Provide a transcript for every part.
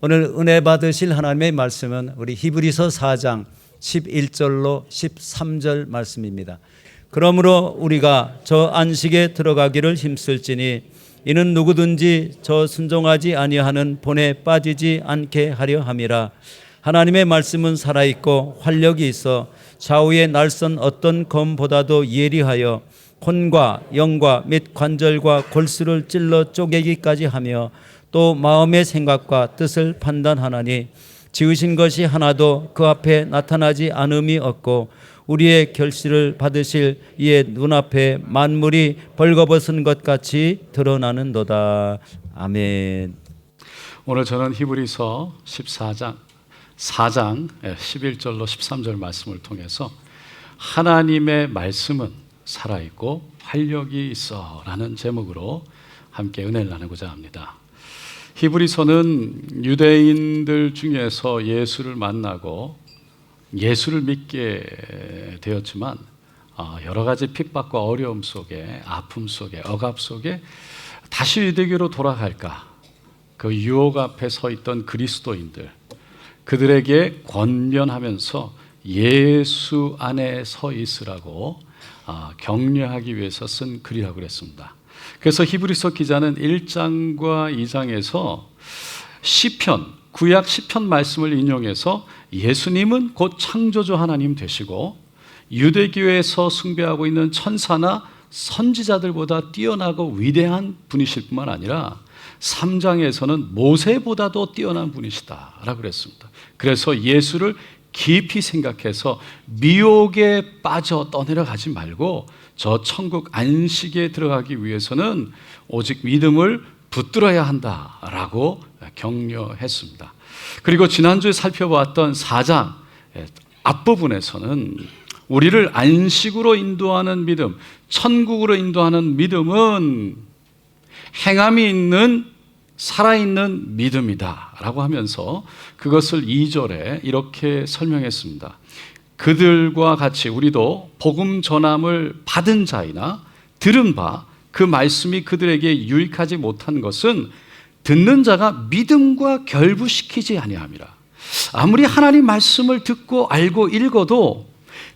오늘 은혜 받으실 하나님의 말씀은 우리 히브리서 4장 11절로 13절 말씀입니다. 그러므로 우리가 저 안식에 들어가기를 힘쓸지니 이는 누구든지 저 순종하지 아니하는 본에 빠지지 않게 하려 함이라. 하나님의 말씀은 살아있고 활력이 있어 좌우에 날선 어떤 검보다도 예리하여 혼과 영과 및 관절과 골수를 찔러 쪼개기까지 하며 또 마음의 생각과 뜻을 판단하나니 지으신 것이 하나도 그 앞에 나타나지 않음이 없고 우리의 결실을 받으실 이의 눈앞에 만물이 벌거벗은 것 같이 드러나는도다. 아멘. 오늘 저는 히브리서 4장 11절로 13절 말씀을 통해서 하나님의 말씀은 살아있고 활력이 있어 라는 제목으로 함께 은혜를 나누고자 합니다. 히브리서는 유대인들 중에서 예수를 만나고 예수를 믿게 되었지만 여러 가지 핍박과 어려움 속에, 아픔 속에, 억압 속에 다시 유대교로 돌아갈까, 그 유혹 앞에 서 있던 그리스도인들, 그들에게 권면하면서 예수 안에 서 있으라고 격려하기 위해서 쓴 글이라고 그랬습니다. 그래서 히브리서 기자는 1장과 2장에서 시편, 구약 시편 말씀을 인용해서 예수님은 곧 창조주 하나님 되시고 유대교에서 숭배하고 있는 천사나 선지자들보다 뛰어나고 위대한 분이실 뿐만 아니라 3장에서는 모세보다도 뛰어난 분이시다 라고 그랬습니다. 그래서 예수를 깊이 생각해서 미혹에 빠져 떠내려가지 말고 저 천국 안식에 들어가기 위해서는 오직 믿음을 붙들어야 한다라고 격려했습니다. 그리고 지난주에 살펴보았던 4장 앞부분에서는 우리를 안식으로 인도하는 믿음, 천국으로 인도하는 믿음은 행함이 있는 살아있는 믿음이다 라고 하면서 그것을 2절에 이렇게 설명했습니다. 그들과 같이 우리도 복음 전함을 받은 자이나 들은 바 그 말씀이 그들에게 유익하지 못한 것은 듣는 자가 믿음과 결부시키지 아니함이라. 아무리 하나님 말씀을 듣고 알고 읽어도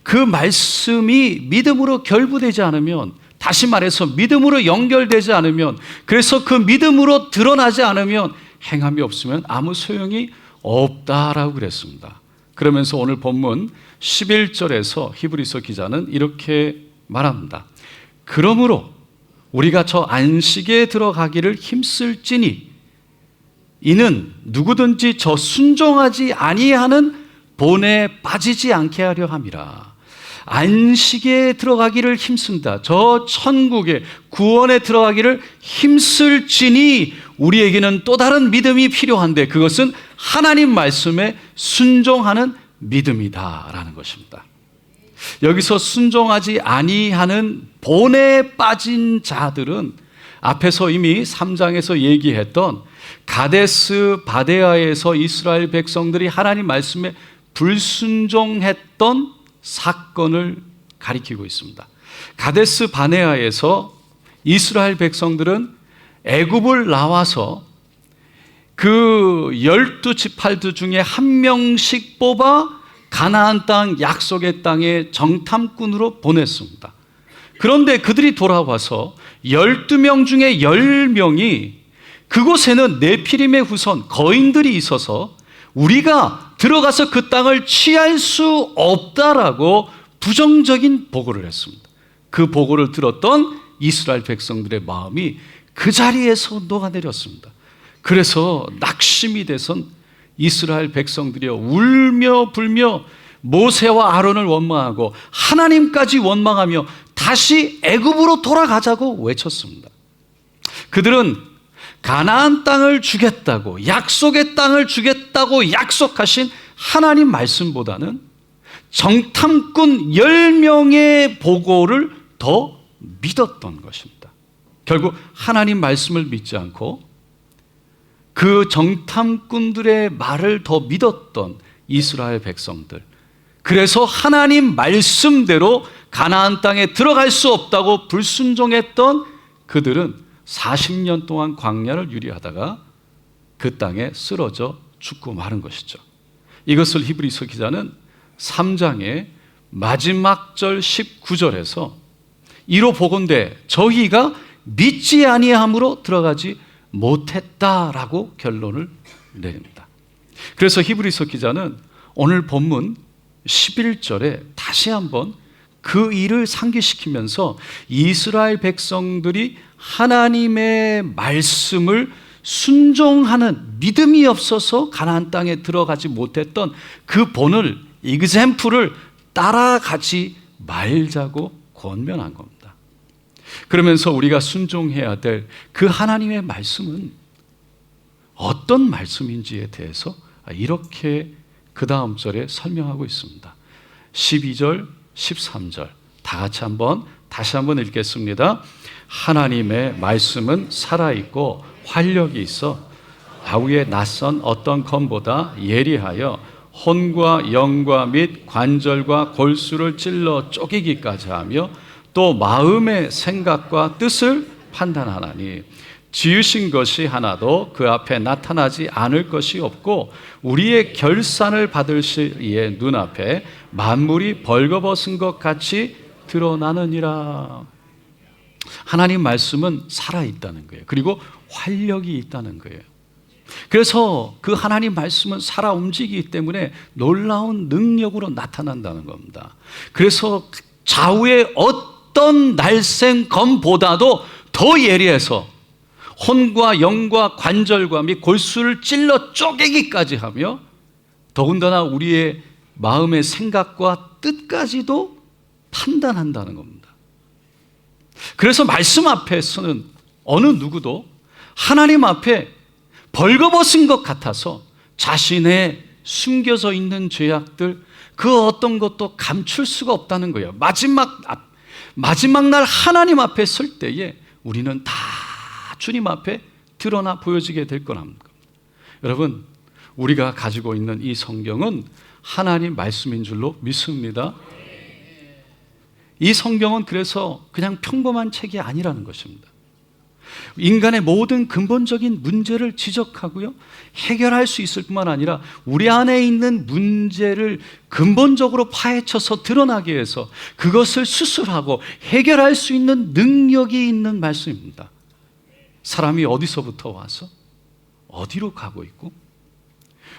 그 말씀이 믿음으로 결부되지 않으면, 다시 말해서 믿음으로 연결되지 않으면, 그래서 그 믿음으로 드러나지 않으면 행함이 없으면 아무 소용이 없다라고 그랬습니다. 그러면서 오늘 본문 11절에서 히브리서 기자는 이렇게 말합니다. 그러므로 우리가 저 안식에 들어가기를 힘쓸지니 이는 누구든지 저 순종하지 아니하는 본에 빠지지 않게 하려 함이라. 안식에 들어가기를 힘쓴다. 저 천국의 구원에 들어가기를 힘쓸지니 우리에게는 또 다른 믿음이 필요한데 그것은 하나님 말씀에 순종하는 믿음이다라는 것입니다. 여기서 순종하지 아니하는 본에 빠진 자들은 앞에서 이미 3장에서 얘기했던 가데스 바네아에서 이스라엘 백성들이 하나님 말씀에 불순종했던 사건을 가리키고 있습니다. 가데스 바네아에서 이스라엘 백성들은 애굽을 나와서 그 12지파들 중에 한 명씩 뽑아 가나안 땅, 약속의 땅에 정탐꾼으로 보냈습니다. 그런데 그들이 돌아와서 12명 중에 10명이 그곳에는 네피림의 후손 거인들이 있어서 우리가 들어가서 그 땅을 취할 수 없다라고 부정적인 보고를 했습니다. 그 보고를 들었던 이스라엘 백성들의 마음이 그 자리에서 녹아내렸습니다. 그래서 낙심이 돼선 이스라엘 백성들이여 울며 불며 모세와 아론을 원망하고 하나님까지 원망하며 다시 애굽으로 돌아가자고 외쳤습니다. 그들은 가나안 땅을 주겠다고, 약속의 땅을 주겠다고 약속하신 하나님 말씀보다는 정탐꾼 10명의 보고를 더 믿었던 것입니다. 결국 하나님 말씀을 믿지 않고 그 정탐꾼들의 말을 더 믿었던 이스라엘 백성들, 그래서 하나님 말씀대로 가나안 땅에 들어갈 수 없다고 불순종했던 그들은 40년 동안 광야를 유리하다가 그 땅에 쓰러져 죽고 마는 것이죠. 이것을 히브리서 기자는 3장의 마지막 절 19절에서 이로 보건대 저희가 믿지 아니함으로 들어가지 못했다라고 결론을 내립니다. 그래서 히브리서 기자는 오늘 본문 11절에 다시 한번 그 일을 상기시키면서 이스라엘 백성들이 하나님의 말씀을 순종하는 믿음이 없어서 가나안 땅에 들어가지 못했던 그 본을, example을 따라가지 말자고 권면한 겁니다. 그러면서 우리가 순종해야 될 그 하나님의 말씀은 어떤 말씀인지에 대해서 이렇게 그 다음 절에 설명하고 있습니다. 12절, 13절 다 같이 다시 한번 읽겠습니다. 하나님의 말씀은 살아있고 활력이 있어 아우의 낯선 어떤 검보다 예리하여 혼과 영과 및 관절과 골수를 찔러 쪼개기까지 하며 또 마음의 생각과 뜻을 판단하나니 지으신 것이 하나도 그 앞에 나타나지 않을 것이 없고 우리의 결산을 받을 시에 눈앞에 만물이 벌거벗은 것 같이 드러나느니라. 하나님 말씀은 살아있다는 거예요. 그리고 활력이 있다는 거예요. 그래서 그 하나님 말씀은 살아 움직이기 때문에 놀라운 능력으로 나타난다는 겁니다. 그래서 좌우의 어떤 날쌘 검보다도 더 예리해서 혼과 영과 관절과 및 골수를 찔러 쪼개기까지 하며 더군다나 우리의 마음의 생각과 뜻까지도 판단한다는 겁니다. 그래서 말씀 앞에서는 어느 누구도 하나님 앞에 벌거벗은 것 같아서 자신의 숨겨져 있는 죄악들 그 어떤 것도 감출 수가 없다는 거예요. 마지막 날 하나님 앞에 설 때에 우리는 다 주님 앞에 드러나 보여지게 될 거랍니다. 여러분, 우리가 가지고 있는 이 성경은 하나님 말씀인 줄로 믿습니다. 이 성경은 그래서 그냥 평범한 책이 아니라는 것입니다. 인간의 모든 근본적인 문제를 지적하고요, 해결할 수 있을 뿐만 아니라 우리 안에 있는 문제를 근본적으로 파헤쳐서 드러나게 해서 그것을 수술하고 해결할 수 있는 능력이 있는 말씀입니다. 사람이 어디서부터 와서 어디로 가고 있고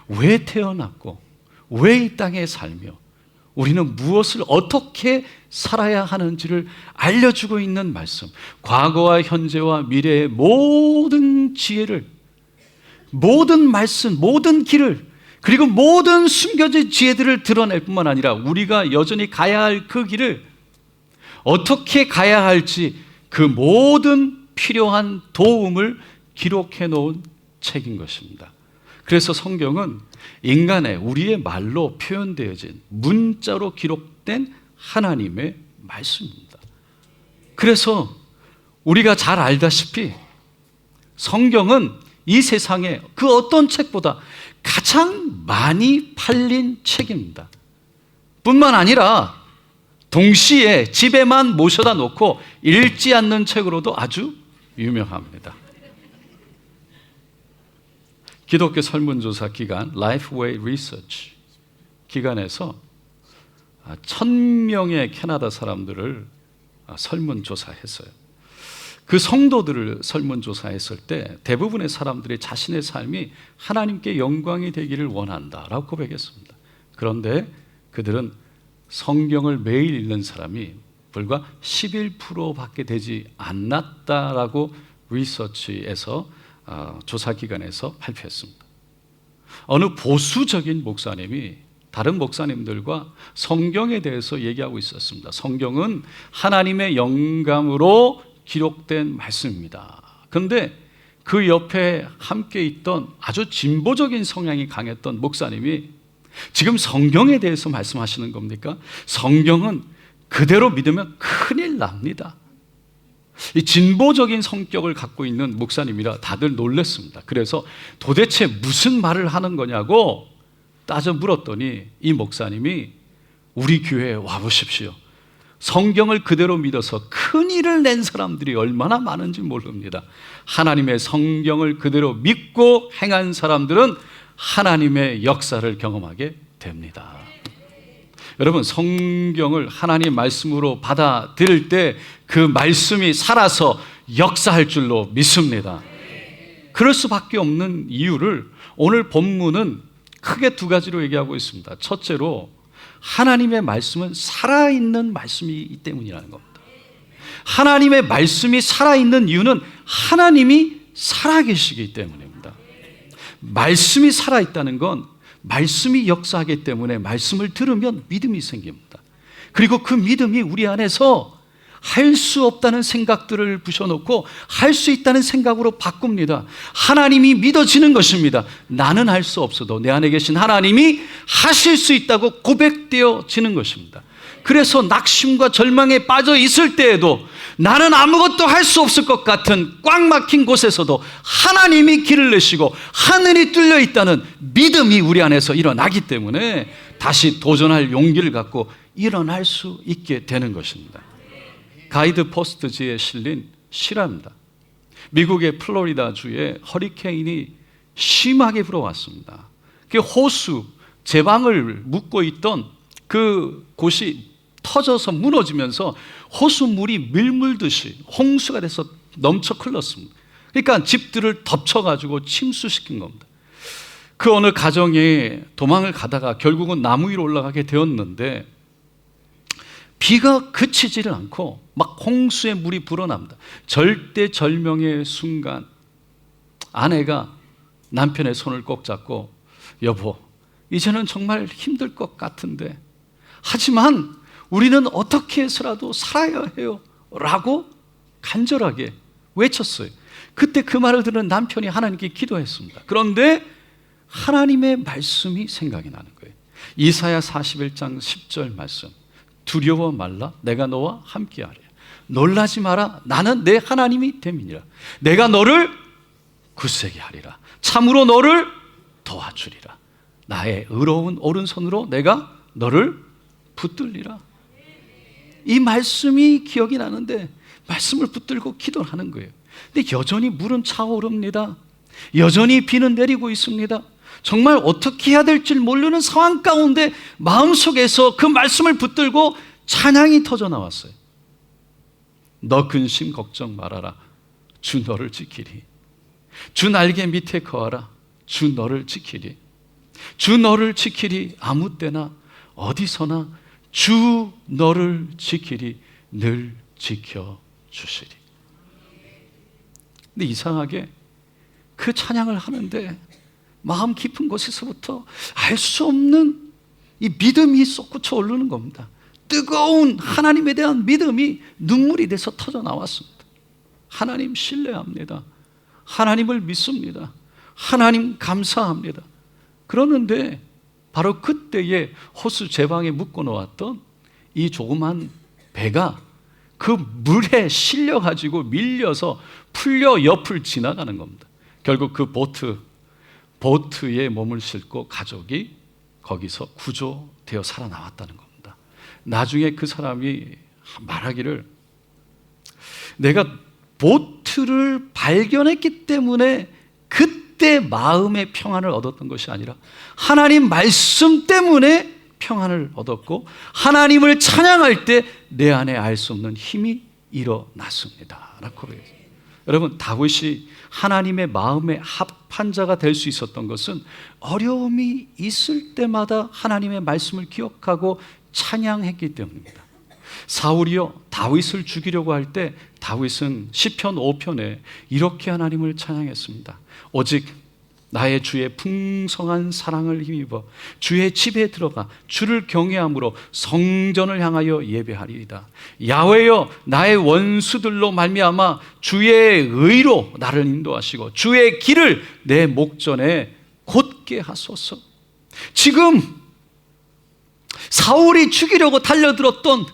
왜 태어났고 왜 이 땅에 살며 우리는 무엇을 어떻게 살아야 하는지를 알려주고 있는 말씀, 과거와 현재와 미래의 모든 지혜를, 모든 말씀, 모든 길을, 그리고 모든 숨겨진 지혜들을 드러낼 뿐만 아니라 우리가 여전히 가야 할 그 길을 어떻게 가야 할지 그 모든 필요한 도움을 기록해 놓은 책인 것입니다. 그래서 성경은 인간의 우리의 말로 표현되어진 문자로 기록된 하나님의 말씀입니다. 그래서 우리가 잘 알다시피 성경은 이 세상에 그 어떤 책보다 가장 많이 팔린 책입니다. 뿐만 아니라 동시에 집에만 모셔다 놓고 읽지 않는 책으로도 아주 유명합니다. 기독교 설문조사 기관 Lifeway Research 기관에서 1000명의 캐나다 사람들을 설문조사했어요. 그 성도들을 설문조사했을 때 대부분의 사람들이 자신의 삶이 하나님께 영광이 되기를 원한다라고 고백했습니다. 그런데 그들은 성경을 매일 읽는 사람이 불과 11%밖에 되지 않았다라고 리서치에서 조사기관에서 발표했습니다. 어느 보수적인 목사님이 다른 목사님들과 성경에 대해서 얘기하고 있었습니다. 성경은 하나님의 영감으로 기록된 말씀입니다. 그런데 그 옆에 함께 있던 아주 진보적인 성향이 강했던 목사님이 지금 성경에 대해서 말씀하시는 겁니까? 성경은 그대로 믿으면 큰일 납니다. 이 진보적인 성격을 갖고 있는 목사님이라 다들 놀랐습니다. 그래서 도대체 무슨 말을 하는 거냐고 따져 물었더니 이 목사님이 우리 교회에 와보십시오. 성경을 그대로 믿어서 큰일을 낸 사람들이 얼마나 많은지 모릅니다. 하나님의 성경을 그대로 믿고 행한 사람들은 하나님의 역사를 경험하게 됩니다. 여러분, 성경을 하나님 말씀으로 받아들일 때 그 말씀이 살아서 역사할 줄로 믿습니다. 그럴 수밖에 없는 이유를 오늘 본문은 크게 두 가지로 얘기하고 있습니다. 첫째로, 하나님의 말씀은 살아있는 말씀이기 때문이라는 겁니다. 하나님의 말씀이 살아있는 이유는 하나님이 살아계시기 때문입니다. 말씀이 살아있다는 건 말씀이 역사하기 때문에 말씀을 들으면 믿음이 생깁니다. 그리고 그 믿음이 우리 안에서 할 수 없다는 생각들을 부셔놓고 할 수 있다는 생각으로 바꿉니다. 하나님이 믿어지는 것입니다. 나는 할 수 없어도 내 안에 계신 하나님이 하실 수 있다고 고백되어지는 것입니다. 그래서 낙심과 절망에 빠져 있을 때에도 나는 아무것도 할 수 없을 것 같은 꽉 막힌 곳에서도 하나님이 길을 내시고 하늘이 뚫려 있다는 믿음이 우리 안에서 일어나기 때문에 다시 도전할 용기를 갖고 일어날 수 있게 되는 것입니다. 가이드 포스트지에 실린 실화입니다. 미국의 플로리다 주에 허리케인이 심하게 불어왔습니다. 그 호수 제방을 묶고 있던 그 곳이 터져서 무너지면서 호수물이 밀물듯이 홍수가 돼서 넘쳐 흘렀습니다. 그러니까 집들을 덮쳐가지고 침수시킨 겁니다. 그 어느 가정이 도망을 가다가 결국은 나무 위로 올라가게 되었는데 비가 그치지를 않고 막 홍수의 물이 불어납니다. 절대절명의 순간 아내가 남편의 손을 꼭 잡고, 여보, 이제는 정말 힘들 것 같은데 하지만 우리는 어떻게 해서라도 살아야 해요 라고 간절하게 외쳤어요. 그때 그 말을 들은 남편이 하나님께 기도했습니다. 그런데 하나님의 말씀이 생각이 나는 거예요. 이사야 41장 10절 말씀, 두려워 말라, 내가 너와 함께하리라. 놀라지 마라, 나는 내 하나님이 됨이니라. 내가 너를 굳세게 하리라. 참으로 너를 도와주리라. 나의 의로운 오른손으로 내가 너를 붙들리라. 이 말씀이 기억이 나는데 말씀을 붙들고 기도를 하는 거예요. 근데 여전히 물은 차오릅니다. 여전히 비는 내리고 있습니다. 정말 어떻게 해야 될지 모르는 상황 가운데 마음속에서 그 말씀을 붙들고 찬양이 터져 나왔어요. 너 근심 걱정 말아라, 주 너를 지키리. 주 날개 밑에 거하라, 주 너를 지키리. 주 너를 지키리. 아무 때나 어디서나 주 너를 지키리. 늘 지켜주시리. 근데 이상하게 그 찬양을 하는데 마음 깊은 곳에서부터 알 수 없는 이 믿음이 솟구쳐 오르는 겁니다. 뜨거운 하나님에 대한 믿음이 눈물이 돼서 터져 나왔습니다. 하나님 신뢰합니다. 하나님을 믿습니다. 하나님 감사합니다. 그러는데 바로 그때에 호수 제방에 묶어 놓았던 이 조그만 배가 그 물에 실려가지고 밀려서 풀려 옆을 지나가는 겁니다. 결국 그 보트에 몸을 싣고 가족이 거기서 구조되어 살아나왔다는 겁니다. 나중에 그 사람이 말하기를, 내가 보트를 발견했기 때문에 그때 마음의 평안을 얻었던 것이 아니라 하나님 말씀 때문에 평안을 얻었고 하나님을 찬양할 때 내 안에 알 수 없는 힘이 일어났습니다 라고 그래요. 여러분, 다윗이 하나님의 마음에 합한 자가 될 수 있었던 것은 어려움이 있을 때마다 하나님의 말씀을 기억하고 찬양했기 때문입니다. 사울이요, 다윗을 죽이려고 할 때 다윗은 시편 5편에 이렇게 하나님을 찬양했습니다. 오직 나의 주의 풍성한 사랑을 힘입어 주의 집에 들어가 주를 경외함으로 성전을 향하여 예배하리이다. 야훼여, 나의 원수들로 말미암아 주의 의로 나를 인도하시고 주의 길을 내 목전에 곧게 하소서. 지금 사울이 죽이려고 달려들었던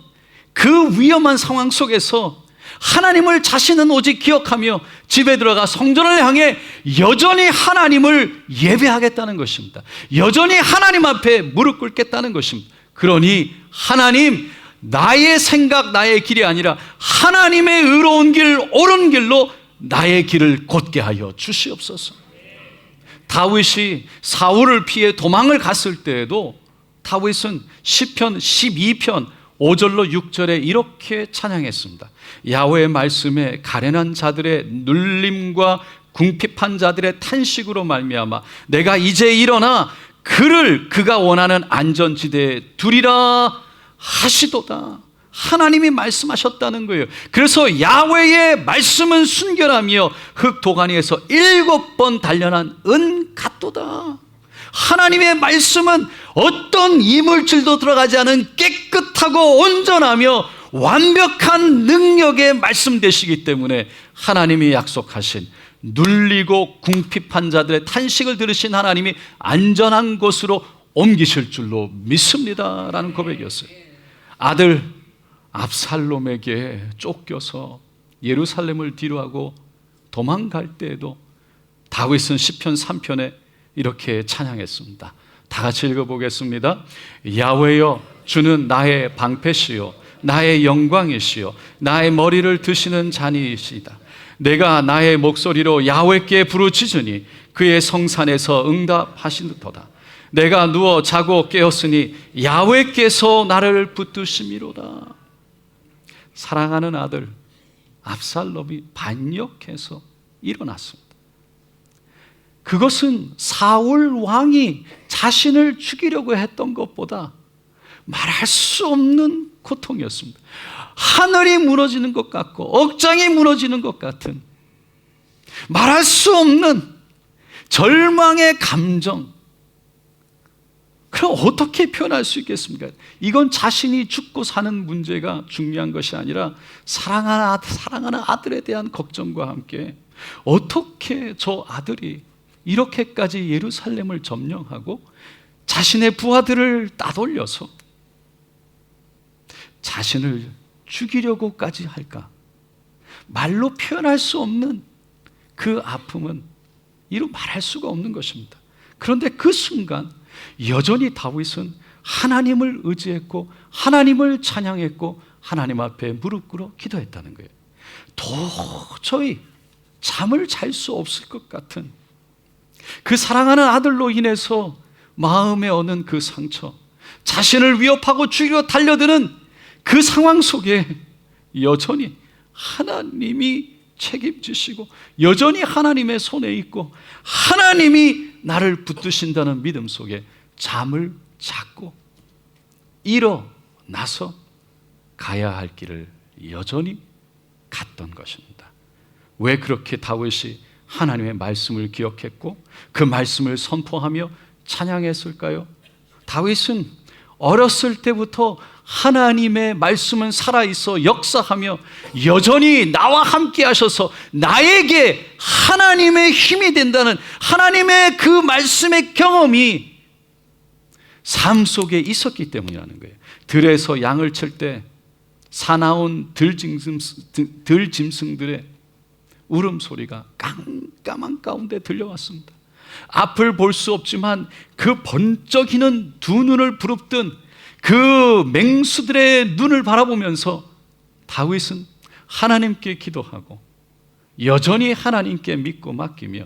그 위험한 상황 속에서 하나님을 자신은 오직 기억하며 집에 들어가 성전을 향해 여전히 하나님을 예배하겠다는 것입니다. 여전히 하나님 앞에 무릎 꿇겠다는 것입니다. 그러니 하나님, 나의 생각, 나의 길이 아니라 하나님의 의로운 길, 옳은 길로 나의 길을 곧게 하여 주시옵소서. 다윗이 사울을 피해 도망을 갔을 때에도 다윗은 시편 12편 5절로 6절에 이렇게 찬양했습니다. 야훼의 말씀에 가련한 자들의 눌림과 궁핍한 자들의 탄식으로 말미암아 내가 이제 일어나 그를 그가 원하는 안전지대에 두리라 하시도다. 하나님이 말씀하셨다는 거예요. 그래서 야훼의 말씀은 순결하며 흙 도가니에서 7번 단련한 은 같도다. 하나님의 말씀은 어떤 이물질도 들어가지 않은 깨끗하고 온전하며 완벽한 능력의 말씀 되시기 때문에 하나님이 약속하신 눌리고 궁핍한 자들의 탄식을 들으신 하나님이 안전한 곳으로 옮기실 줄로 믿습니다 라는 고백이었어요. 아들 압살롬에게 쫓겨서 예루살렘을 뒤로하고 도망갈 때에도 다윗은 시편 3편에 이렇게 찬양했습니다. 다 같이 읽어보겠습니다. 야훼여 주는 나의 방패시요 나의 영광이시요 나의 머리를 드시는 잔이시다. 내가 나의 목소리로 야훼께 부르짖으니 그의 성산에서 응답하시도다. 내가 누워 자고 깨었으니 야훼께서 나를 붙드심이로다. 사랑하는 아들 압살롬이 반역해서 일어났습니다. 그것은 사울 왕이 자신을 죽이려고 했던 것보다 말할 수 없는 고통이었습니다. 하늘이 무너지는 것 같고 억장이 무너지는 것 같은 말할 수 없는 절망의 감정. 그럼 어떻게 표현할 수 있겠습니까? 이건 자신이 죽고 사는 문제가 중요한 것이 아니라 사랑하는 아들에 대한 걱정과 함께 어떻게 저 아들이 이렇게까지 예루살렘을 점령하고 자신의 부하들을 따돌려서 자신을 죽이려고까지 할까? 말로 표현할 수 없는 그 아픔은 이루 말할 수가 없는 것입니다. 그런데 그 순간 여전히 다윗은 하나님을 의지했고 하나님을 찬양했고 하나님 앞에 무릎 꿇어 기도했다는 거예요. 도저히 잠을 잘 수 없을 것 같은 그 사랑하는 아들로 인해서 마음에 오는 그 상처, 자신을 위협하고 죽이려 달려드는 그 상황 속에 여전히 하나님이 책임지시고 여전히 하나님의 손에 있고 하나님이 나를 붙드신다는 믿음 속에 잠을 잡고 일어나서 가야 할 길을 여전히 갔던 것입니다. 왜 그렇게 다윗이 하나님의 말씀을 기억했고 그 말씀을 선포하며 찬양했을까요? 다윗은 어렸을 때부터 하나님의 말씀은 살아있어 역사하며 여전히 나와 함께 하셔서 나에게 하나님의 힘이 된다는 하나님의 그 말씀의 경험이 삶 속에 있었기 때문이라는 거예요. 들에서 양을 칠 때 사나운 들짐승들의 울음소리가 깜깜한 가운데 들려왔습니다. 앞을 볼 수 없지만 그 번쩍이는 두 눈을 부릅뜬 그 맹수들의 눈을 바라보면서 다윗은 하나님께 기도하고 여전히 하나님께 믿고 맡기며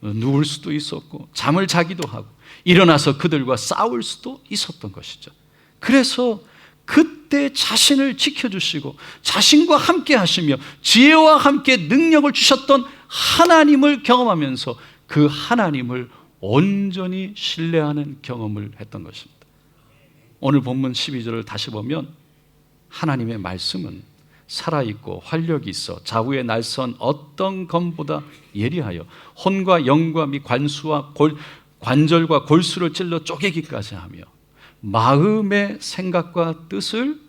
누울 수도 있었고 잠을 자기도 하고 일어나서 그들과 싸울 수도 있었던 것이죠. 그래서 그때 자신을 지켜주시고 자신과 함께 하시며 지혜와 함께 능력을 주셨던 하나님을 경험하면서 그 하나님을 온전히 신뢰하는 경험을 했던 것입니다. 오늘 본문 12절을 다시 보면 하나님의 말씀은 살아있고 활력이 있어 좌우에 날선 어떤 검보다 예리하여 혼과 영과 및 관절과 골수를 찔러 쪼개기까지 하며 마음의 생각과 뜻을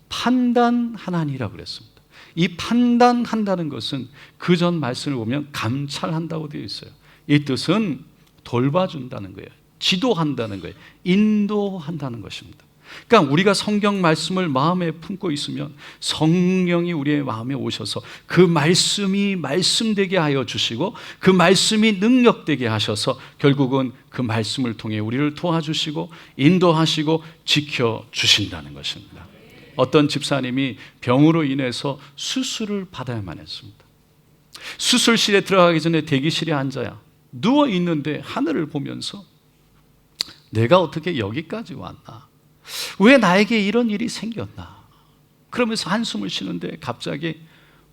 판단하나니라고 그랬습니다. 이 판단한다는 것은 그 전 말씀을 보면 감찰한다고 되어 있어요. 이 뜻은 돌봐준다는 거예요. 지도한다는 거예요. 인도한다는 것입니다. 그러니까 우리가 성경 말씀을 마음에 품고 있으면 성령이 우리의 마음에 오셔서 그 말씀이 말씀되게 하여 주시고 그 말씀이 능력되게 하셔서 결국은 그 말씀을 통해 우리를 도와주시고 인도하시고 지켜주신다는 것입니다. 어떤 집사님이 병으로 인해서 수술을 받아야만 했습니다. 수술실에 들어가기 전에 대기실에 앉아야 누워 있는데 하늘을 보면서 내가 어떻게 여기까지 왔나? 왜 나에게 이런 일이 생겼나? 그러면서 한숨을 쉬는데 갑자기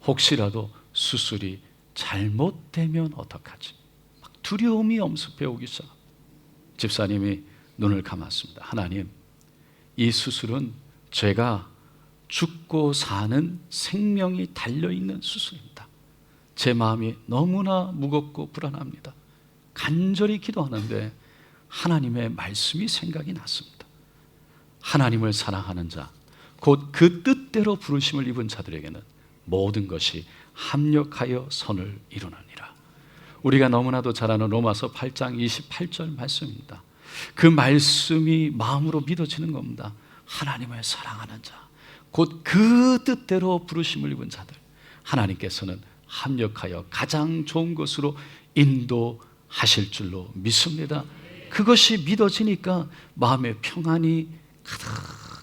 혹시라도 수술이 잘못되면 어떡하지? 막 두려움이 엄습해 오기 시작. 집사님이 눈을 감았습니다. 하나님, 이 수술은 제가 죽고 사는 생명이 달려있는 수술입니다. 제 마음이 너무나 무겁고 불안합니다. 간절히 기도하는데 하나님의 말씀이 생각이 났습니다. 하나님을 사랑하는 자, 곧 그 뜻대로 부르심을 입은 자들에게는 모든 것이 합력하여 선을 이루느니라. 우리가 너무나도 잘 아는 로마서 8장 28절 말씀입니다. 그 말씀이 마음으로 믿어지는 겁니다. 하나님을 사랑하는 자, 곧 그 뜻대로 부르심을 입은 자들, 하나님께서는 합력하여 가장 좋은 것으로 인도하실 줄로 믿습니다. 그것이 믿어지니까 마음의 평안이 가득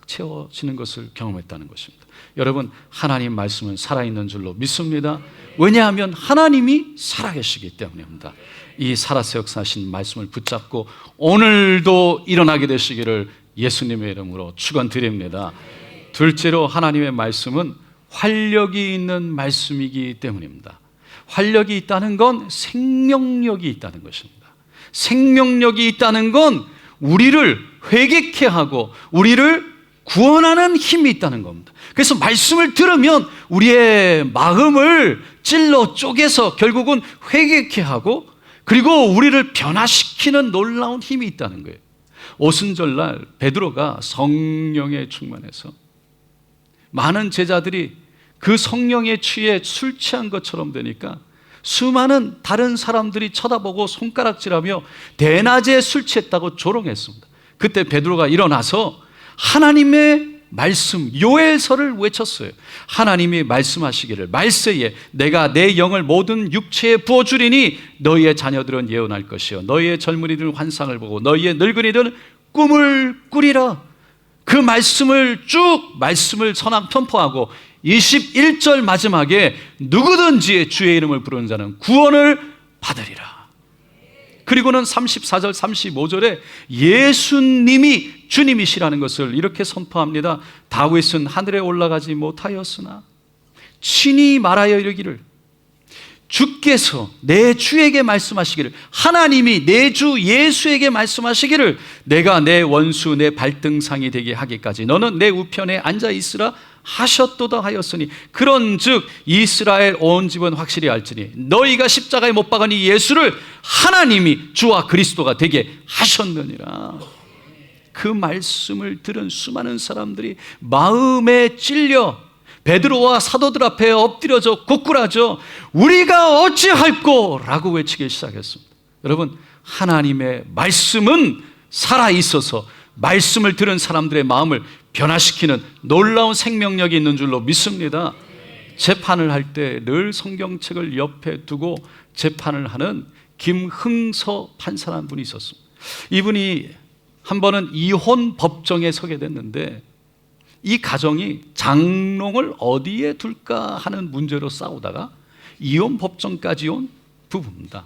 채워지는 것을 경험했다는 것입니다. 여러분, 하나님 말씀은 살아있는 줄로 믿습니다. 왜냐하면 하나님이 살아계시기 때문입니다. 이 살아서 역사하신 말씀을 붙잡고 오늘도 일어나게 되시기를 예수님의 이름으로 축원드립니다. 둘째로, 하나님의 말씀은 활력이 있는 말씀이기 때문입니다. 활력이 있다는 건 생명력이 있다는 것입니다. 생명력이 있다는 건 우리를 회개케 하고 우리를 구원하는 힘이 있다는 겁니다. 그래서 말씀을 들으면 우리의 마음을 찔러 쪼개서 결국은 회개케 하고, 그리고 우리를 변화시키는 놀라운 힘이 있다는 거예요. 오순절날 베드로가 성령에 충만해서 많은 제자들이 그 성령에 취해 술 취한 것처럼 되니까 수많은 다른 사람들이 쳐다보고 손가락질하며 대낮에 술 취했다고 조롱했습니다. 그때 베드로가 일어나서 하나님의 말씀, 요엘서를 외쳤어요. 하나님이 말씀하시기를 말세에 내가 내 영을 모든 육체에 부어주리니 너희의 자녀들은 예언할 것이요 너희의 젊은이들은 환상을 보고 너희의 늙은이들은 꿈을 꾸리라. 그 말씀을 말씀을 선악 편포하고 21절 마지막에 누구든지 주의 이름을 부르는 자는 구원을 받으리라. 그리고는 34절 35절에 예수님이 주님이시라는 것을 이렇게 선포합니다. 다윗은 하늘에 올라가지 못하였으나 친히 말하여 이르기를 주께서 내 주에게 말씀하시기를, 하나님이 내 주 예수에게 말씀하시기를 내가 내 원수 내 발등상이 되게 하기까지 너는 내 우편에 앉아 있으라 하셨도다 하였으니, 그런즉 이스라엘 온 집은 확실히 알지니 너희가 십자가에 못 박으니 예수를 하나님이 주와 그리스도가 되게 하셨느니라. 그 말씀을 들은 수많은 사람들이 마음에 찔려 베드로와 사도들 앞에 엎드려져 고꾸라져 우리가 어찌할꼬 라고 외치기 시작했습니다. 여러분, 하나님의 말씀은 살아있어서 말씀을 들은 사람들의 마음을 변화시키는 놀라운 생명력이 있는 줄로 믿습니다. 재판을 할 때 늘 성경책을 옆에 두고 재판을 하는 김흥서 판사라는 분이 있었습니다. 이분이 한 번은 이혼 법정에 서게 됐는데 이 가정이 장롱을 어디에 둘까 하는 문제로 싸우다가 이혼 법정까지 온 부부입니다.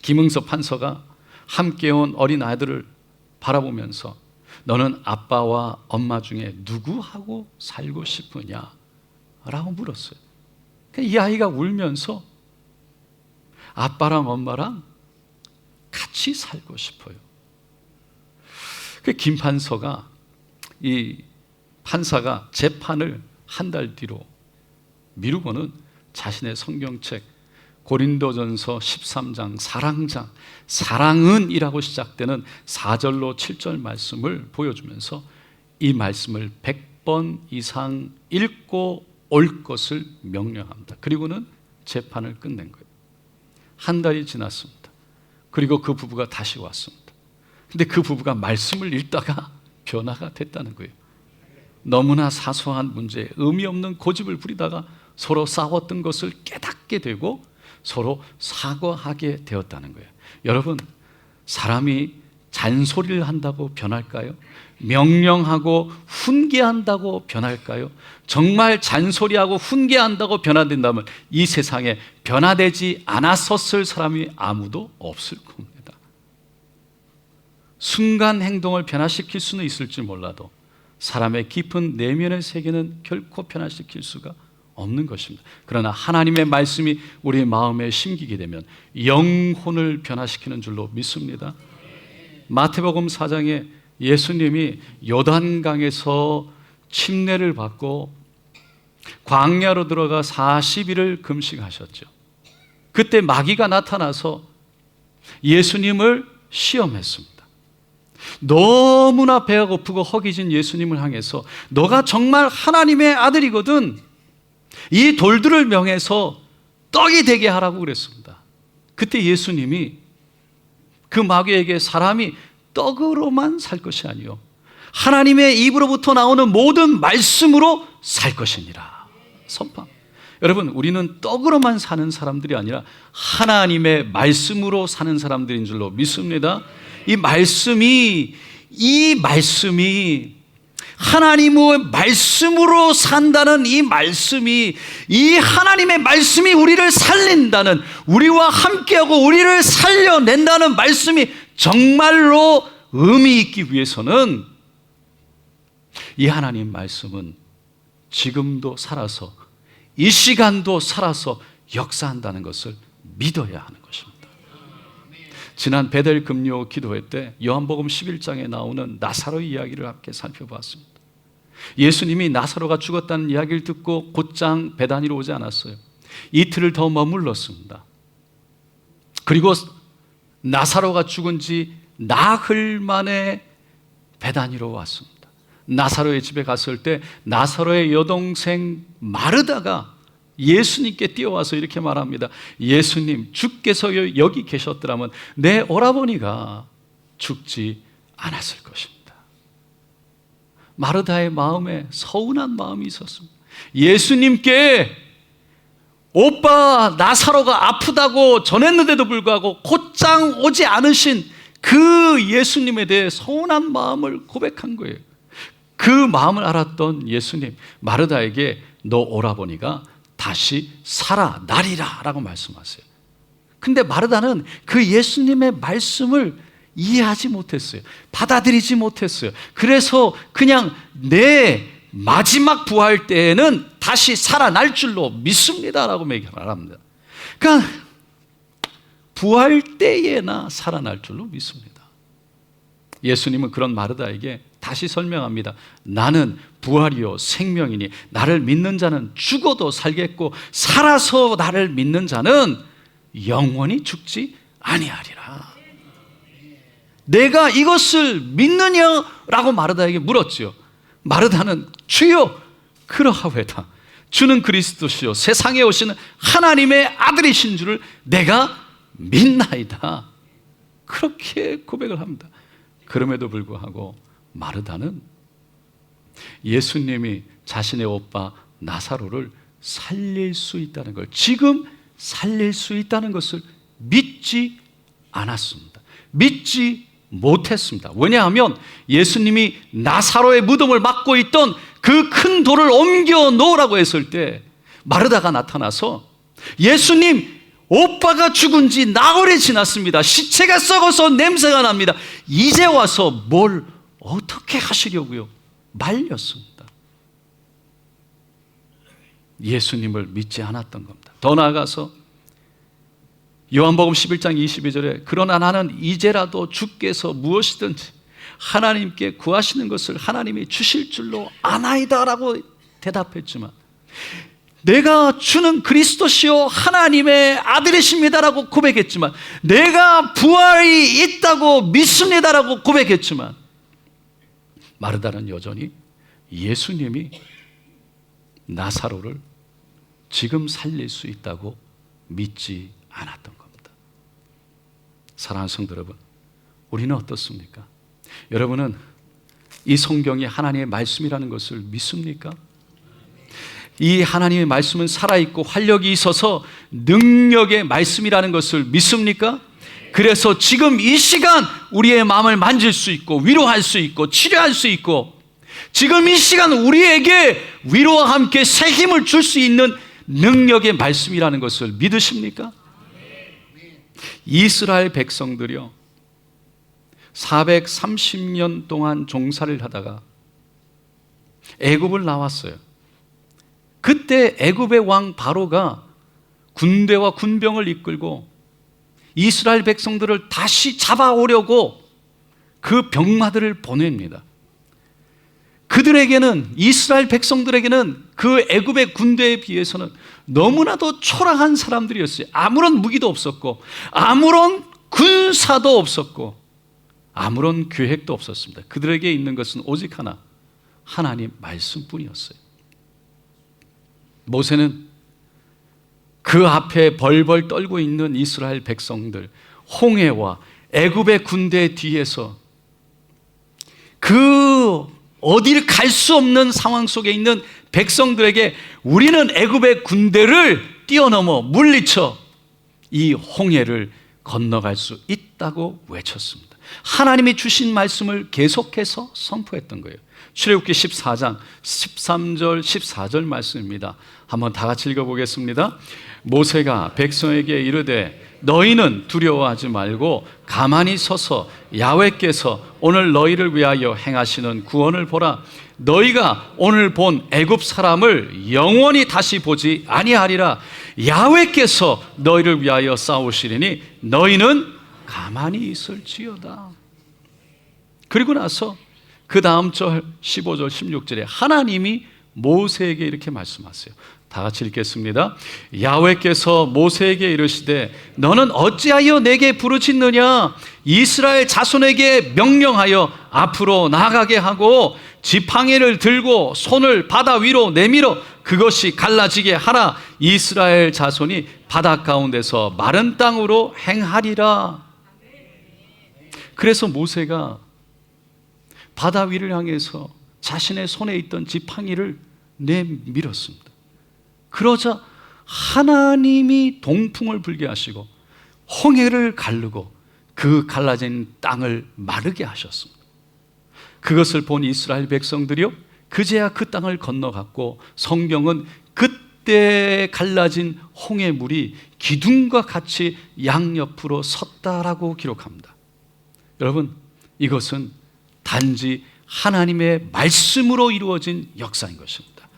김흥서 판사가 함께 온 어린 아이들을 바라보면서 너는 아빠와 엄마 중에 누구하고 살고 싶으냐? 라고 물었어요. 이 아이가 울면서 아빠랑 엄마랑 같이 살고 싶어요. 김 판사가, 이 판사가 재판을 한 달 뒤로 미루고는 자신의 성경책 고린도전서 13장 사랑장, 사랑은 이라고 시작되는 4절로 7절 말씀을 보여주면서 이 말씀을 100번 이상 읽고 올 것을 명령합니다. 그리고는 재판을 끝낸 거예요. 한 달이 지났습니다. 그리고 그 부부가 다시 왔습니다. 근데 그 부부가 말씀을 읽다가 변화가 됐다는 거예요. 너무나 사소한 문제에 의미 없는 고집을 부리다가 서로 싸웠던 것을 깨닫게 되고 서로 사과하게 되었다는 거예요. 여러분, 사람이 잔소리를 한다고 변할까요? 명령하고 훈계한다고 변할까요? 정말 잔소리하고 훈계한다고 변화된다면 이 세상에 변화되지 않았었을 사람이 아무도 없을 겁니다. 순간 행동을 변화시킬 수는 있을지 몰라도 사람의 깊은 내면의 세계는 결코 변화시킬 수가 없는 것입니다. 그러나 하나님의 말씀이 우리 마음에 심기게 되면 영혼을 변화시키는 줄로 믿습니다. 마태복음 4장에 예수님이 요단강에서 침례를 받고 광야로 들어가 40일을 금식하셨죠. 그때 마귀가 나타나서 예수님을 시험했습니다. 너무나 배가 고프고 허기진 예수님을 향해서 너가 정말 하나님의 아들이거든 이 돌들을 명해서 떡이 되게 하라고 그랬습니다. 그때 예수님이 그 마귀에게 사람이 떡으로만 살 것이 아니요 하나님의 입으로부터 나오는 모든 말씀으로 살 것이니라 선포. 여러분, 우리는 떡으로만 사는 사람들이 아니라 하나님의 말씀으로 사는 사람들인 줄로 믿습니다. 이 말씀이 하나님의 말씀으로 산다는 이 말씀이, 이 하나님의 말씀이 우리를 살린다는, 우리와 함께하고 우리를 살려낸다는 말씀이 정말로 의미 있기 위해서는 이 하나님 말씀은 지금도 살아서 이 시간도 살아서 역사한다는 것을 믿어야 하는 것입니다. 지난 베델 금요 기도회 때 요한복음 11장에 나오는 나사로의 이야기를 함께 살펴봤습니다. 예수님이 나사로가 죽었다는 이야기를 듣고 곧장 베다니로 오지 않았어요. 이틀을 더 머물렀습니다. 그리고 나사로가 죽은 지 나흘 만에 베다니로 왔습니다. 나사로의 집에 갔을 때 나사로의 여동생 마르다가 예수님께 뛰어와서 이렇게 말합니다. 예수님, 주께서 여기 계셨더라면 내 오라버니가 죽지 않았을 것입니다. 마르다의 마음에 서운한 마음이 있었습니다. 예수님께 오빠 나사로가 아프다고 전했는데도 불구하고 곧장 오지 않으신 그 예수님에 대해 서운한 마음을 고백한 거예요. 그 마음을 알았던 예수님, 마르다에게 너 오라버니가 다시 살아나리라 라고 말씀하세요. 근데 마르다는 그 예수님의 말씀을 이해하지 못했어요. 받아들이지 못했어요. 그래서 그냥 내 마지막 부활 때에는 다시 살아날 줄로 믿습니다 라고 말합니다. 그러니까 부활 때에나 살아날 줄로 믿습니다. 예수님은 그런 마르다에게 다시 설명합니다. 나는 부활이요 생명이니 나를 믿는 자는 죽어도 살겠고 살아서 나를 믿는 자는 영원히 죽지 아니하리라. 내가 이것을 믿느냐라고 마르다에게 물었지요. 마르다는 주여 그러하외다. 주는 그리스도시요 세상에 오시는 하나님의 아들이신 줄을 내가 믿나이다. 그렇게 고백을 합니다. 그럼에도 불구하고 마르다는 예수님이 자신의 오빠 나사로를 살릴 수 있다는 걸, 지금 살릴 수 있다는 것을 믿지 않았습니다. 믿지 못했습니다. 왜냐하면 예수님이 나사로의 무덤을 막고 있던 그 큰 돌을 옮겨 놓으라고 했을 때 마르다가 나타나서 예수님, 오빠가 죽은 지 나흘이 지났습니다. 시체가 썩어서 냄새가 납니다. 이제 와서 뭘 어떻게 하시려고요? 말렸습니다. 예수님을 믿지 않았던 겁니다. 더 나아가서 요한복음 11장 22절에 그러나 나는 이제라도 주께서 무엇이든지 하나님께 구하시는 것을 하나님이 주실 줄로 아나이다 라고 대답했지만, 내가 주는 그리스도시요 하나님의 아들이십니다라고 고백했지만, 내가 부활이 있다고 믿습니다라고 고백했지만, 마르다는 여전히 예수님이 나사로를 지금 살릴 수 있다고 믿지 않았던 겁니다. 사랑하는 성도 여러분, 우리는 어떻습니까? 여러분은 이 성경이 하나님의 말씀이라는 것을 믿습니까? 이 하나님의 말씀은 살아있고 활력이 있어서 능력의 말씀이라는 것을 믿습니까? 그래서 지금 이 시간 우리의 마음을 만질 수 있고 위로할 수 있고 치료할 수 있고 지금 이 시간 우리에게 위로와 함께 새 힘을 줄 수 있는 능력의 말씀이라는 것을 믿으십니까? 이스라엘 백성들이요 430년 동안 종살이를 하다가 애굽을 나왔어요. 그때 애굽의 왕 바로가 군대와 군병을 이끌고 이스라엘 백성들을 다시 잡아오려고 그 병마들을 보냅니다. 그들에게는 이스라엘 백성들에게는 그 애굽의 군대에 비해서는 너무나도 초라한 사람들이었어요. 아무런 무기도 없었고 아무런 군사도 없었고 아무런 계획도 없었습니다. 그들에게 있는 것은 오직 하나, 하나님 말씀뿐이었어요. 모세는 그 앞에 벌벌 떨고 있는 이스라엘 백성들, 홍해와 애굽의 군대 뒤에서 그 어디를 갈 수 없는 상황 속에 있는 백성들에게 우리는 애굽의 군대를 뛰어넘어 물리쳐 이 홍해를 건너갈 수 있다고 외쳤습니다. 하나님이 주신 말씀을 계속해서 선포했던 거예요. 출애굽기 14장 13절 14절 말씀입니다. 한번 다 같이 읽어보겠습니다. 모세가 백성에게 이르되 너희는 두려워하지 말고 가만히 서서 야훼께서 오늘 너희를 위하여 행하시는 구원을 보라. 너희가 오늘 본 애굽 사람을 영원히 다시 보지 아니하리라. 야훼께서 너희를 위하여 싸우시리니 너희는 가만히 있을지어다. 그리고 나서 그 다음 절 15절 16절에 하나님이 모세에게 이렇게 말씀하세요. 다 같이 읽겠습니다. 야훼께서 모세에게 이르시되 너는 어찌하여 내게 부르짖느냐? 이스라엘 자손에게 명령하여 앞으로 나가게 하고 지팡이를 들고 손을 바다 위로 내밀어 그것이 갈라지게 하라. 이스라엘 자손이 바다 가운데서 마른 땅으로 행하리라. 그래서 모세가 바다 위를 향해서 자신의 손에 있던 지팡이를 내밀었습니다. 그러자 하나님이 동풍을 불게 하시고 홍해를 가르고 그 갈라진 땅을 마르게 하셨습니다. 그것을 본 이스라엘 백성들이요 그제야 그 땅을 건너갔고 성경은 그때 갈라진 홍해물이 기둥과 같이 양옆으로 섰다라고 기록합니다. 여러분, 이것은 단지 하나님의 말씀으로 이루어진 역사인 것입니다.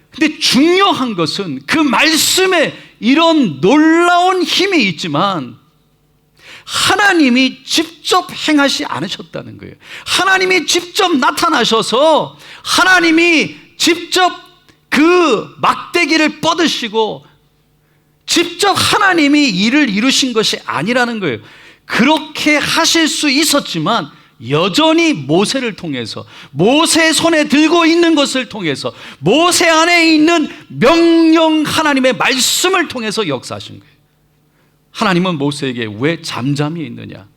근데 중요한 것은 그 말씀에 이런 놀라운 힘이 있지만 하나님이 직접 행하지 않으셨다는 거예요. 하나님이 직접 나타나셔서 하나님이 직접 그 막대기를 뻗으시고 직접 하나님이 일을 이루신 것이 아니라는 거예요. 그렇게 하실 수 있었지만 여전히 모세를 통해서 모세 손에 들고 있는 것을 통해서 모세 안에 있는 명령 하나님의 말씀을 통해서 역사하신 거예요. 하나님은 모세에게 왜 잠잠히 있느냐?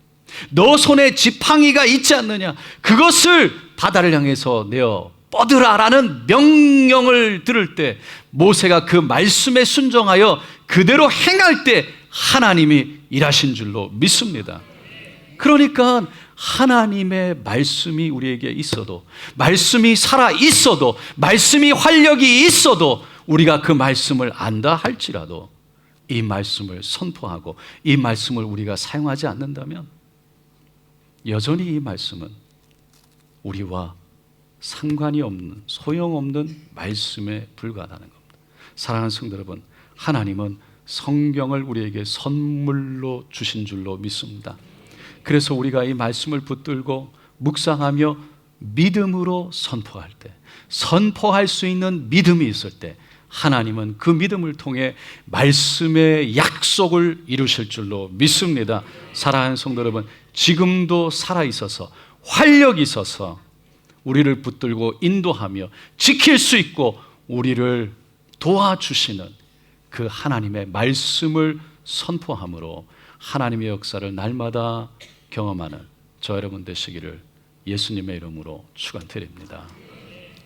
너 손에 지팡이가 있지 않느냐? 그것을 바다를 향해서 내어 뻗으라라는 명령을 들을 때 모세가 그 말씀에 순종하여 그대로 행할 때 하나님이 일하신 줄로 믿습니다. 그러니까 하나님의 말씀이 우리에게 있어도, 말씀이 살아 있어도, 말씀이 활력이 있어도 우리가 그 말씀을 안다 할지라도 이 말씀을 선포하고 이 말씀을 우리가 사용하지 않는다면 여전히 이 말씀은 우리와 상관이 없는, 소용없는 말씀에 불과하다는 겁니다. 사랑하는 성도 여러분, 하나님은 성경을 우리에게 선물로 주신 줄로 믿습니다. 그래서 우리가 이 말씀을 붙들고 묵상하며 믿음으로 선포할 때, 선포할 수 있는 믿음이 있을 때 하나님은 그 믿음을 통해 말씀의 약속을 이루실 줄로 믿습니다. 사랑하는 성도 여러분, 지금도 살아있어서 활력이 있어서 우리를 붙들고 인도하며 지킬 수 있고 우리를 도와주시는 그 하나님의 말씀을 선포함으로 하나님의 역사를 날마다 경험하는 저 여러분 되시기를 예수님의 이름으로 축원드립니다.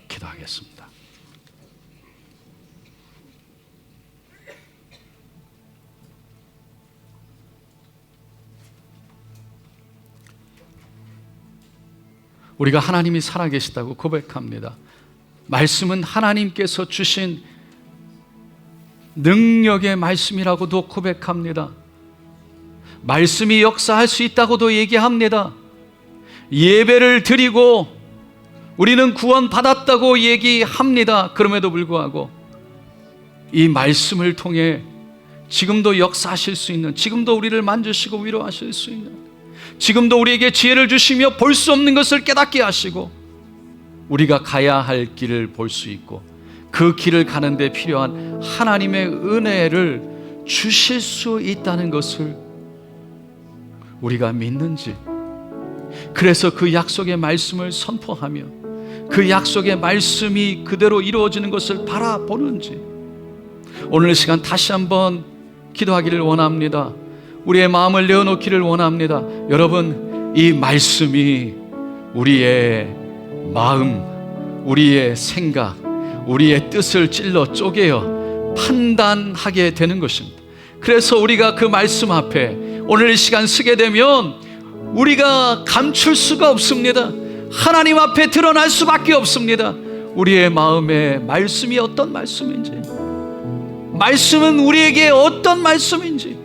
기도하겠습니다. 우리가 하나님이 살아계시다고 고백합니다. 말씀은 하나님께서 주신 능력의 말씀이라고도 고백합니다. 말씀이 역사할 수 있다고도 얘기합니다. 예배를 드리고 우리는 구원받았다고 얘기합니다. 그럼에도 불구하고 이 말씀을 통해 지금도 역사하실 수 있는, 지금도 우리를 만지시고 위로하실 수 있는, 지금도 우리에게 지혜를 주시며 볼 수 없는 것을 깨닫게 하시고 우리가 가야 할 길을 볼 수 있고 그 길을 가는 데 필요한 하나님의 은혜를 주실 수 있다는 것을 우리가 믿는지, 그래서 그 약속의 말씀을 선포하며 그 약속의 말씀이 그대로 이루어지는 것을 바라보는지 오늘 이 시간 다시 한번 기도하기를 원합니다. 우리의 마음을 내어놓기를 원합니다. 여러분, 이 말씀이 우리의 마음, 우리의 생각, 우리의 뜻을 찔러 쪼개어 판단하게 되는 것입니다. 그래서 우리가 그 말씀 앞에 오늘 이 시간 쓰게 되면 우리가 감출 수가 없습니다. 하나님 앞에 드러날 수밖에 없습니다. 우리의 마음에 말씀이 어떤 말씀인지, 말씀은 우리에게 어떤 말씀인지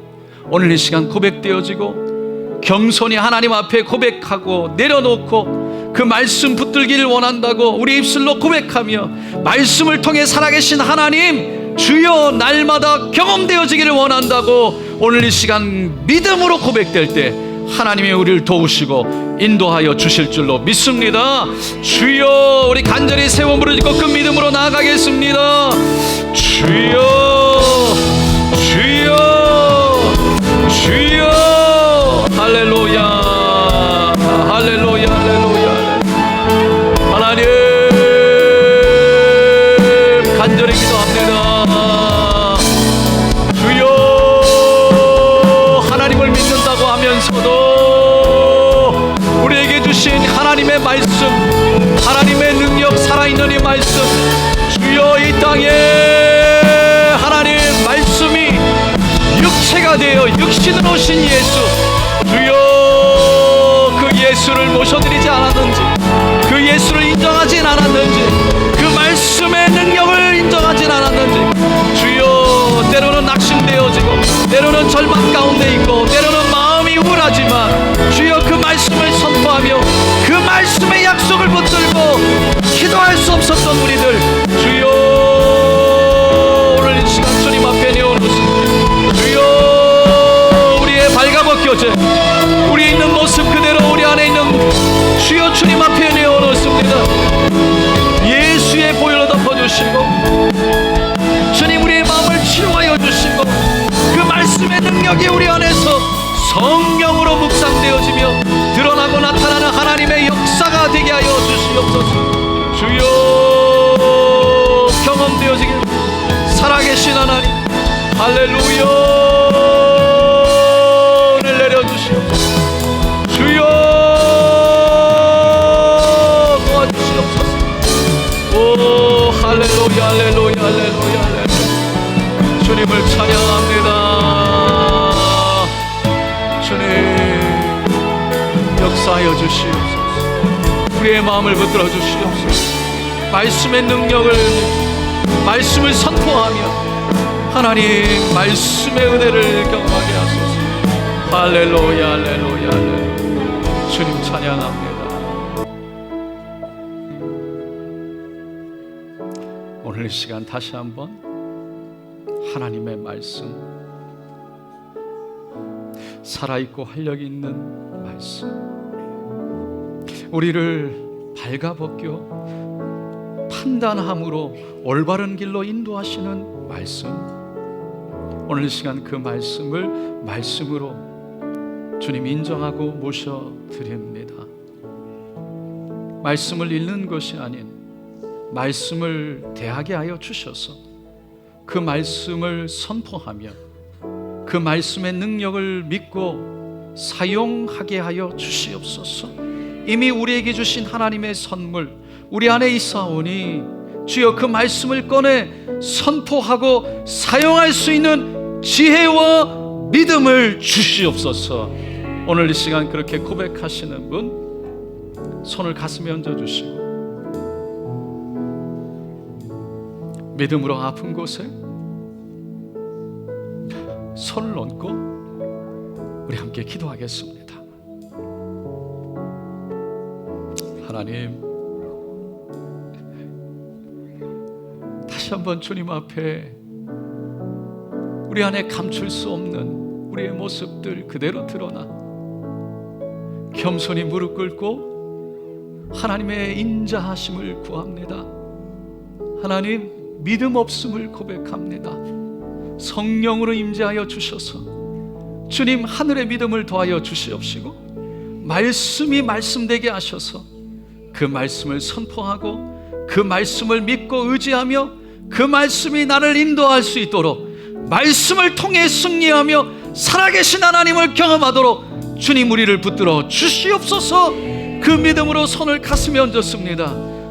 오늘 이 시간 고백되어지고 겸손히 하나님 앞에 고백하고 내려놓고 그 말씀 붙들기를 원한다고 우리 입술로 고백하며 말씀을 통해 살아계신 하나님 주여 날마다 경험되어지기를 원한다고 오늘 이 시간 믿음으로 고백될 때 하나님이 우리를 도우시고 인도하여 주실 줄로 믿습니다. 주여, 우리 간절히 세 번 부르짖고 그 믿음으로 나아가겠습니다. 주여, 주여, 주여. 할렐루야, 할렐루야, 할렐루야. 하나님 간절히 기도합니다. 주여, 하나님을 믿는다고 하면서도 우리에게 주신 하나님의 말씀, 하나님의 능력, 살아있는 이 말씀, 주여, 이 땅에 하나님 말씀이 육체가 되어 육신으로 오신 예수, 주여, 그 예수를 모셔드리지 않았는지, 그 예수를 인정하진 않았는지, 그 말씀의 능력을 인정하진 않았는지, 주여, 때로는 낙심되어지고 때로는 절망 가운데 있고 때로는 마음이 우울하지만 주여, 그 말씀을 선포하며 그 말씀의 약속을 붙들고 기도할 수 없었던 우리들, 주여, 오늘 이 시간 주님 앞에 내어놓습니다. 주여, 우리의 발가벗겨진 우리 있는 모습 그대로 우리 안에 있는 주여 주님 앞에 내어놓습니다. 예수의 보혈로 덮어주시고 주님 우리의 마음을 치료하여 주시고 그 말씀의 능력이 우리 안에서 성령으로 묵상되어지며 드러나고 나타나는 하나님의 역사가 되게 하여 주시옵소서. 주여, 경험되어지길 살아계신 하나님, 할렐루야, 를 내려주시옵소서. 주여, 도와주시옵소서. 오, 할렐루야, 할렐루야, 할렐루야, 할렐루야. 주님을 찬양합니다. 주님, 역사하여 주시옵소서. 우리의 마음을 붙들어 주시옵소서. 말씀의 능력을, 말씀을 선포하며 하나님 말씀의 은혜를 경험하게 하소서. 할렐루야, 할렐루야, 할렐루야. 주님 찬양합니다. 오늘 이 시간 다시 한번 하나님의 말씀, 살아있고 활력 있는 말씀, 우리를 발가벗겨 판단함으로 올바른 길로 인도하시는 말씀, 오늘 이 시간 그 말씀을 말씀으로 주님 인정하고 모셔드립니다. 말씀을 읽는 것이 아닌 말씀을 대하게 하여 주셔서 그 말씀을 선포하며 그 말씀의 능력을 믿고 사용하게 하여 주시옵소서. 이미 우리에게 주신 하나님의 선물 우리 안에 있사오니 주여, 그 말씀을 꺼내 선포하고 사용할 수 있는 지혜와 믿음을 주시옵소서. 오늘 이 시간 그렇게 고백하시는 분 손을 가슴에 얹어주시고 믿음으로 아픈 곳에 손을 얹고 우리 함께 기도하겠습니다. 하나님, 다시 한번 주님 앞에 우리 안에 감출 수 없는 우리의 모습들 그대로 드러나 겸손히 무릎 꿇고 하나님의 인자하심을 구합니다. 하나님, 믿음 없음을 고백합니다. 성령으로 임재하여 주셔서 주님 하늘의 믿음을 더하여 주시옵시고 말씀이 말씀되게 하셔서 그 말씀을 선포하고 그 말씀을 믿고 의지하며 그 말씀이 나를 인도할 수 있도록 말씀을 통해 승리하며 살아계신 하나님을 경험하도록 주님 우리를 붙들어 주시옵소서. 그 믿음으로 손을 가슴에 얹었습니다.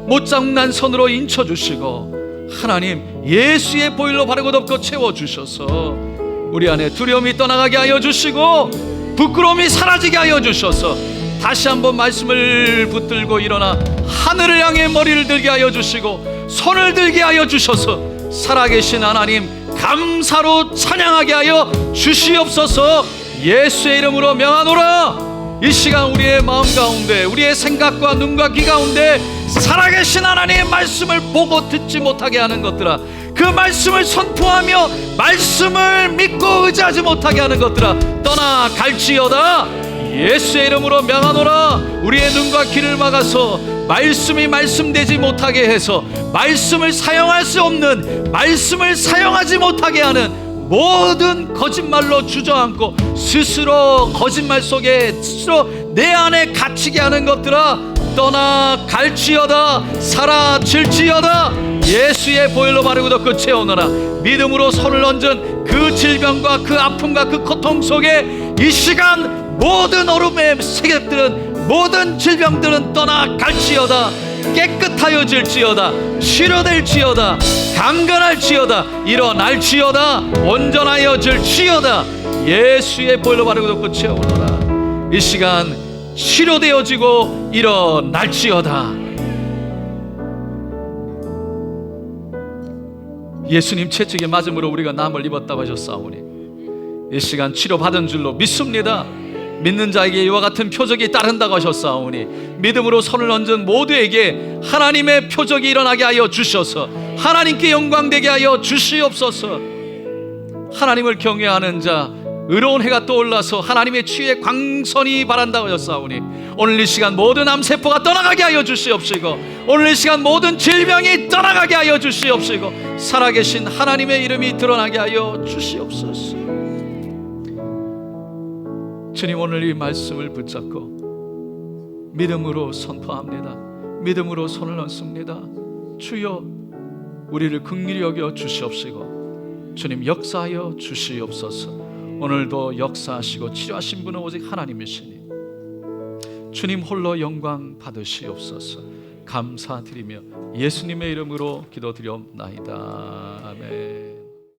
못장난 손으로 인쳐주시고 하나님 예수의 보혈로 바르고 덮고 채워주셔서 우리 안에 두려움이 떠나가게 하여 주시고 부끄러움이 사라지게 하여 주셔서 다시 한번 말씀을 붙들고 일어나 하늘을 향해 머리를 들게 하여 주시고 손을 들게 하여 주셔서 살아계신 하나님 감사로 찬양하게 하여 주시옵소서. 예수의 이름으로 명하노라. 이 시간 우리의 마음 가운데 우리의 생각과 눈과 귀 가운데 살아계신 하나님의 말씀을 보고 듣지 못하게 하는 것들아, 그 말씀을 선포하며 말씀을 믿고 의지하지 못하게 하는 것들아 떠나갈지어다. 예수의 이름으로 명하노라. 우리의 눈과 귀를 막아서 말씀이 말씀되지 못하게 해서 말씀을 사용할 수 없는, 말씀을 사용하지 못하게 하는 모든 거짓말로 주저앉고 스스로 거짓말 속에 스스로 내 안에 갇히게 하는 것들아 떠나갈지어다. 사라질지어다. 예수의 보혈로 바르고 덮고 채우노라. 믿음으로 손을 얹은 그 질병과 그 아픔과 그 고통 속에 이 시간 모든 얼음의 세력들은, 모든 질병들은 떠나갈지어다. 깨끗하여질지어다. 치료될지어다. 강건할지어다. 일어날지어다. 온전하여질지어다. 예수의 보혈로 바르고 덮고 채우노라. 이 시간 치료되어지고 일어날지어다. 예수님 채찍에 맞음으로 우리가 남을 입었다고 하셨사오니 이 시간 치료받은 줄로 믿습니다. 믿는 자에게 이와 같은 표적이 따른다고 하셨사오니 믿음으로 손을 얹은 모두에게 하나님의 표적이 일어나게 하여 주셔서 하나님께 영광되게 하여 주시옵소서. 하나님을 경외하는 자 의로운 해가 떠올라서 하나님의 치유의 광선이 바란다고 하셨사오니 오늘 이 시간 모든 암세포가 떠나가게 하여 주시옵시고 오늘 이 시간 모든 질병이 떠나가게 하여 주시옵시고 살아계신 하나님의 이름이 드러나게 하여 주시옵소서. 주님, 오늘 이 말씀을 붙잡고 믿음으로 선포합니다. 믿음으로 손을 얹습니다. 주여, 우리를 긍휼히 여겨 주시옵시고 주님 역사하여 주시옵소서. 오늘도 역사하시고 치료하신 분은 오직 하나님이시니 주님 홀로 영광 받으시옵소서. 감사드리며 예수님의 이름으로 기도드리옵나이다. 아멘.